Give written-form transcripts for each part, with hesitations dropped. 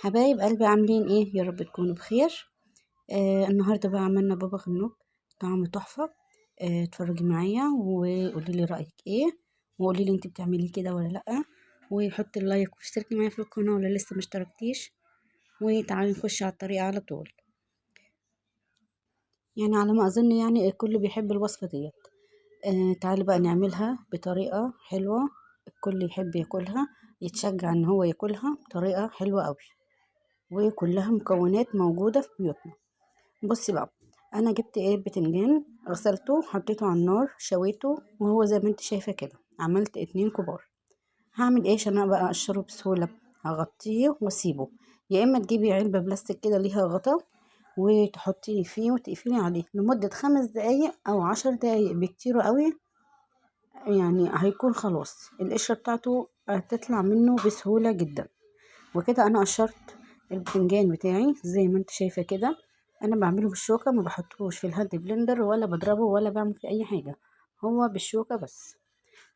حبايب قلبي عاملين ايه؟ يا رب تكونوا بخير. النهارده بقى عملنا بابا غنوج، طعمه تحفه. اتفرجي معايا وقولي لي رايك ايه، وقولي لي انت بتعملي كده ولا لا، وحطي اللايك واشتركي معايا في القناه ولا لسه مشتركتيش. وتعالي نخش على الطريقه على طول. يعني على ما اظن يعني الكل بيحب الوصفه ديت. تعالي بقى نعملها بطريقه حلوه، الكل يحب ياكلها، يتشجع ان هو ياكلها بطريقه حلوه قوي، وكلها مكونات موجوده في بيوتنا. بصي بقى، انا جبت بتنجان، غسلته حطيته على النار شويته، وهو زي ما انت شايفه كده عملت 2 كبار. هعمل ايه عشان بقى اقشره بسهوله؟ هغطيه واسيبه، يا اما تجيبي علبه بلاستيك كده ليها غطا وتحطيه فيه وتقفلي عليه لمده 5 دقايق او 10 دقايق بكتير قوي. يعني هيكون خلاص القشره بتاعته هتطلع منه بسهوله جدا. وكده انا قشرت البتنجان بتاعي زي ما انت شايفه كده. انا بعمله بالشوكه، ما بحطوش في الهاند بلندر ولا بضربه ولا بعمل فيه اي حاجه، هو بالشوكه بس.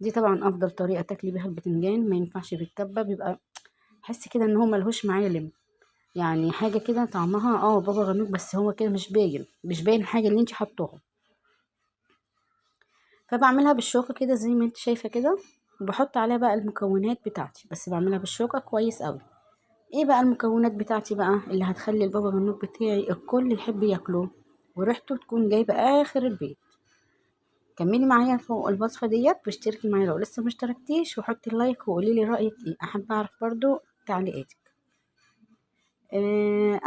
دي طبعا افضل طريقه تاكلي بيها البتنجان، ما ينفعش في الكبه، بيبقى حس كده ان هو ملهوش معالم، يعني حاجه كده طعمها بابا غنوج بس هو كده مش باين الحاجه اللي انت حطوها. فبعملها بالشوكه كده زي ما انت شايفه كده، وبحط عليها بقى المكونات بتاعتي، بس بعملها بالشوكه كويس قوي. ايه بقى المكونات بتاعتي بقى اللي هتخلي البابا غنوج بتاعي الكل يحب ياكله وريحته تكون جايبه اخر البيت؟ كملي معايا فوق الوصفه ديت واشتركي معايا لو لسه مشتركتيش، وحطي اللايك وقولي لي رايك ايه، احب اعرف برضو تعليقاتك.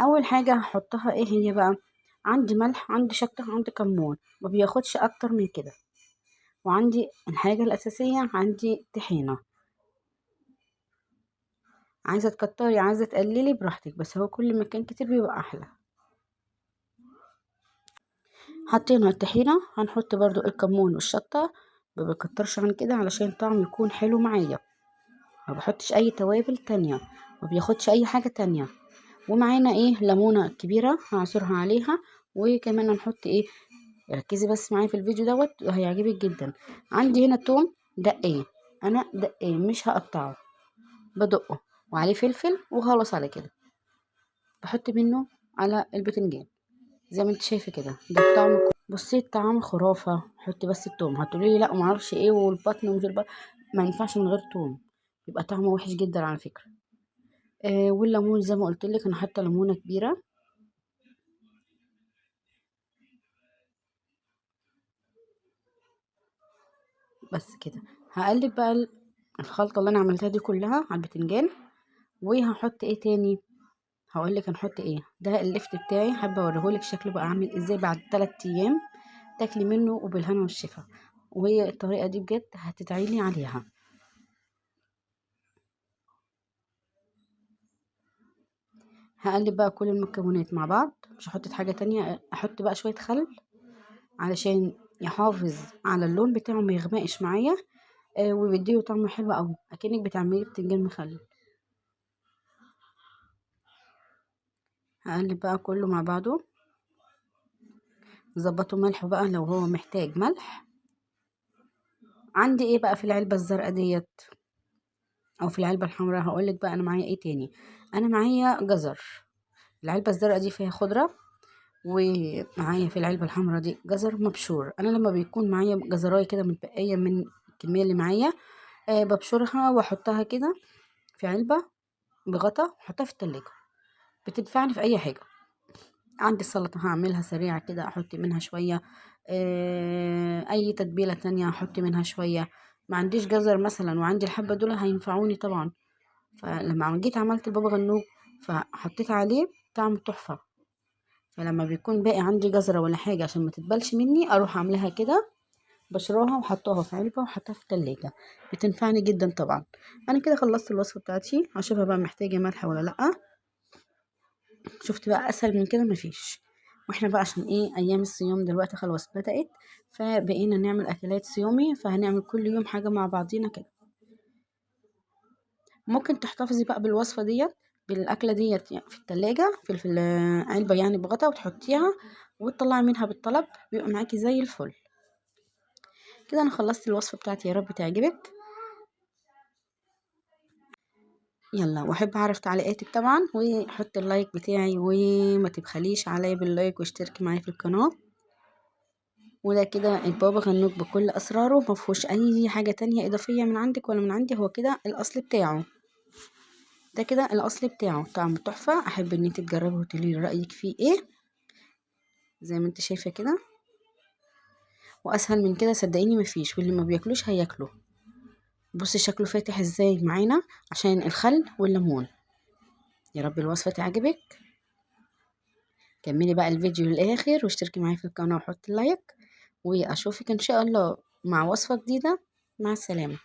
اول حاجه هحطها ايه هي بقى؟ عندي ملح، عندي شطه، عندي كمون، ما بياخدش اكتر من كده. وعندي الحاجه الاساسيه، عندي طحينه. عايزه تكتري عايزه تقللي براحتك، بس هو كل ما كان كتير بيبقى احلى. حطينا الطحينة، هنحط برضو الكمون والشطة، ما بكترش عن كده علشان الطعم يكون حلو معايا. ما بحطش اي توابل تانية، ما بياخدش اي حاجة تانية. ومعانا ليمونة كبيرة هعصرها عليها. وكمان هنحط ركزي بس معايا في الفيديو دوت وهيعجبك جدا. عندي هنا توم دقيه، انا دقيه مش هقطعه، بدقه، وعليه فلفل وخلاص على كده. بحط منه على البتنجان زي ما انت شايفه كده، ده الطعم. بصي الطعم خرافه، حطي بس التوم. هتقولي لي لا معرفش ايه والبطن ومش البطن، ما ينفعش من غير توم، يبقى طعمه وحش جدا على فكره. والليمون زي ما قلت لك انا حاطه ليمونه كبيره. بس كده هقلب بقى الخلطه اللي انا عملتها دي كلها على البتنجان. وهحط ايه تاني؟ هقول لك هنحط ايه. ده اللفت بتاعي، حابه اوريهولك شكله بقى عامل ازاي بعد 3 ايام تاكلي منه وبالهنا والشفا. وهي الطريقه دي بجد هتتعيلي عليها. هقلب بقى كل المكونات مع بعض، مش هحط حاجة تانية. احط بقى شوية خل علشان يحافظ على اللون بتاعه ما يغمقش معايا. وبيديه طعم حلو قوي اكنك بتعملي بتنجان مخلل. هقلب بقى كله مع بعضه، ظبطوا ملح بقى لو هو محتاج ملح. عندي ايه بقى في العلبة الزرقاء ديت او في العلبة الحمراء؟ هقولك بقى انا معايا ايه تاني. انا معايا جزر، العلبة الزرقاء دي فيها خضرة، ومعايا في العلبة الحمراء دي جزر مبشور. انا لما بيكون معايا جزرايه كده متبقية من الكمية اللي معايا، ببشرها واحطها كده في علبة بغطا واحطها في التلاجة، بتنفعني في اي حاجة. عندي السلطة هعملها سريعة كده احط منها شوية، اي تتبيلة تانية احط منها شوية. ما عنديش جزر مثلا وعندي الحبة دول هينفعوني طبعا. فلما جيت عملت البابا غنوج فحطيت عليه طعم تحفة. فلما بيكون باقي عندي جزرة ولا حاجة عشان ما تتبلش مني اروح اعملها كده، بشراها وحطاها في علبة وحطها في التلاجة، بتنفعني جدا طبعا. انا كده خلصت الوصفة بتاعتي، هشوفها بقى محتاجة ملح ولا لأ. شفت بقى اسهل من كده مفيش. واحنا بقى عشان ايام الصيام دلوقتي خلاص بدأت، فبقينا نعمل اكلات صيامي، فهنعمل كل يوم حاجة مع بعضينا كده. ممكن تحتفظي بقى بالوصفة ديت، بالأكلة ديت يعني في التلاجة في العلبة يعني بغطا، وتحطيها وتطلعي منها بالطلب، بيبقى معاكي زي الفل. كده انا خلصت الوصفة بتاعتي، يا رب تعجبك. يلا، واحب اعرف تعليقاتك طبعا، وحط اللايك بتاعي، وما تبخليش عليا باللايك، واشتركي معايا في القناة. وده كده البابا غنوج بكل اسراره، ما فيهوش اي حاجة تانية اضافية من عندك ولا من عندي، هو كده الاصل بتاعه. ده كده الاصل بتاعه، طعمه تحفة. احب ان انت تجربه وتقولي لي رايك فيه ايه. زي ما انت شايفة كده، واسهل من كده صدقيني مفيش، واللي ما بياكلوش هياكله. بصي شكله فاتح ازاي معانا عشان الخل والليمون. يا رب الوصفة تعجبك. كملي بقى الفيديو للاخر، واشتركي معايا في القناة وحطي لايك، واشوفك ان شاء الله مع وصفة جديدة. مع السلامة.